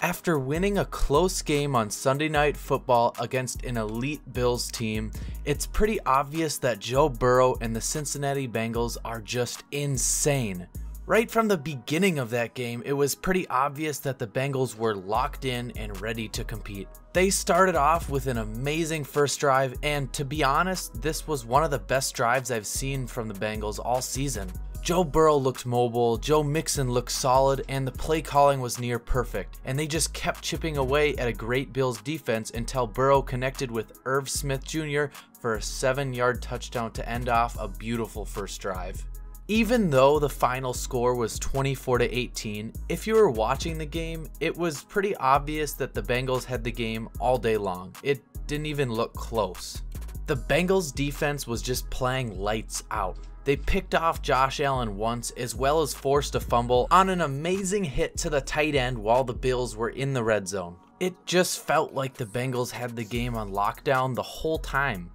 After winning a close game on Sunday Night Football against an elite Bills team, it's pretty obvious that Joe Burrow and the Cincinnati Bengals are just insane. Right from the beginning of that game, it was pretty obvious that the Bengals were locked in and ready to compete. They started off with an amazing first drive, and to be honest, this was one of the best drives I've seen from the Bengals all season. Joe Burrow looked mobile, Joe Mixon looked solid, and the play calling was near perfect, and they just kept chipping away at a great Bills defense until Burrow connected with Irv Smith Jr. for a 7-yard touchdown to end off a beautiful first drive. Even though the final score was 24-18, if you were watching the game, it was pretty obvious that the Bengals had the game all day long. It didn't even look close. The Bengals defense was just playing lights out. They picked off Josh Allen once, as well as forced a fumble on an amazing hit to the tight end while the Bills were in the red zone. It just felt like the Bengals had the game on lockdown the whole time.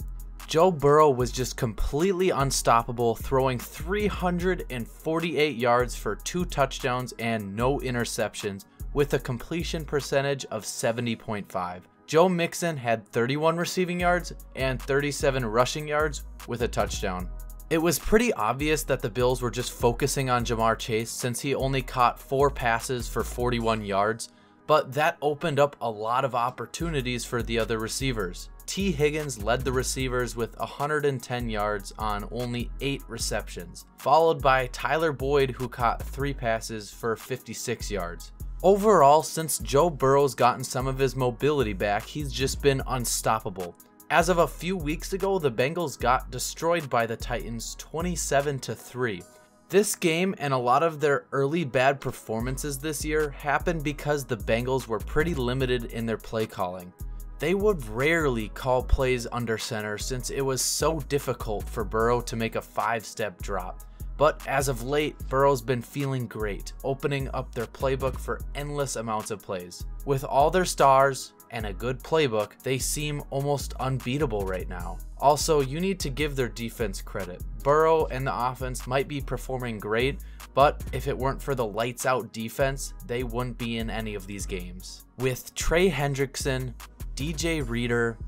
Joe Burrow was just completely unstoppable, throwing 348 yards for 2 touchdowns and no interceptions, with a completion percentage of 70.5. Joe Mixon had 31 receiving yards and 37 rushing yards with a touchdown. It was pretty obvious that the Bills were just focusing on Jamar Chase since he only caught 4 passes for 41 yards, but that opened up a lot of opportunities for the other receivers. T. Higgins led the receivers with 110 yards on only 8 receptions, followed by Tyler Boyd, who caught 3 passes for 56 yards. Overall, since Joe Burrow's gotten some of his mobility back, he's just been unstoppable. As of a few weeks ago, the Bengals got destroyed by the Titans 27-3. This game and a lot of their early bad performances this year happened because the Bengals were pretty limited in their play calling. They would rarely call plays under center since it was so difficult for Burrow to make a 5-step drop. But as of late, Burrow's been feeling great, opening up their playbook for endless amounts of plays. With all their stars and a good playbook, they seem almost unbeatable right now. Also, you need to give their defense credit. Burrow and the offense might be performing great, but if it weren't for the lights out defense, they wouldn't be in any of these games. With Trey Hendrickson, DJ Reader,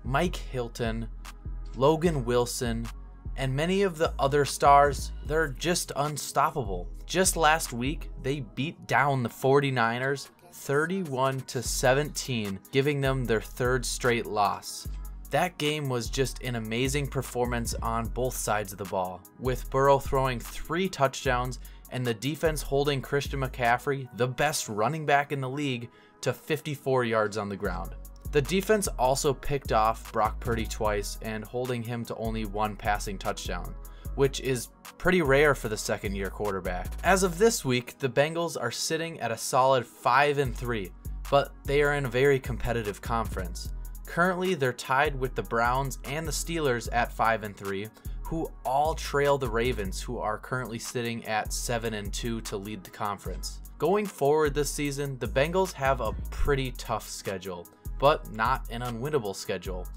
Mike Hilton, Logan Wilson, and many of the other stars, they're just unstoppable. Just last week, they beat down the 49ers 31-17, giving them their 3rd straight loss. That game was just an amazing performance on both sides of the ball, with Burrow throwing 3 touchdowns and the defense holding Christian McCaffrey, the best running back in the league, to 54 yards on the ground. The defense also picked off Brock Purdy twice and holding him to only 1 passing touchdown, which is pretty rare for the second-year quarterback. As of this week, the Bengals are sitting at a solid 5-3, but they are in a very competitive conference. Currently, they're tied with the Browns and the Steelers at 5-3, who all trail the Ravens, who are currently sitting at 7-2 to lead the conference. Going forward this season, the Bengals have a pretty tough schedule, but not an unwinnable schedule.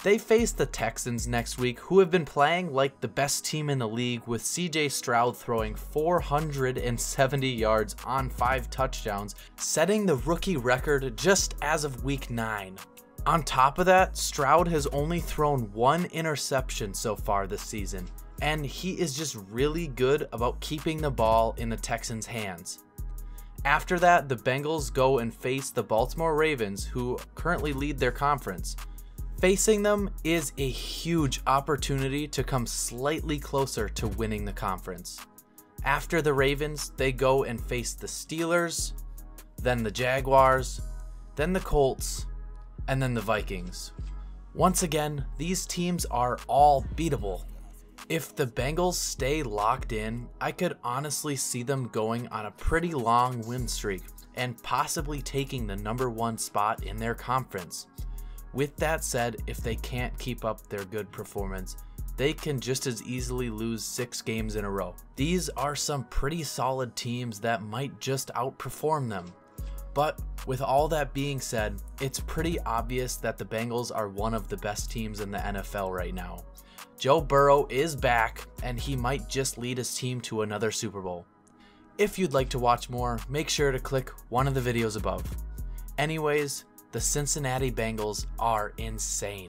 They face the Texans next week, who have been playing like the best team in the league, with CJ Stroud throwing 470 yards on 5 touchdowns, setting the rookie record just as of week 9. On top of that, Stroud has only thrown 1 interception so far this season, and he is just really good about keeping the ball in the Texans' hands. After that, the Bengals go and face the Baltimore Ravens, who currently lead their conference. Facing them is a huge opportunity to come slightly closer to winning the conference. After the Ravens, they go and face the Steelers, then the Jaguars, then the Colts, and then the Vikings. Once again, these teams are all beatable. If the Bengals stay locked in, I could honestly see them going on a pretty long win streak and possibly taking the #1 spot in their conference. With that said, if they can't keep up their good performance, they can just as easily lose 6 games in a row. These are some pretty solid teams that might just outperform them. But with all that being said, it's pretty obvious that the Bengals are one of the best teams in the NFL right now. Joe Burrow is back, and he might just lead his team to another Super Bowl. If you'd like to watch more, make sure to click one of the videos above. Anyways, the Cincinnati Bengals are insane.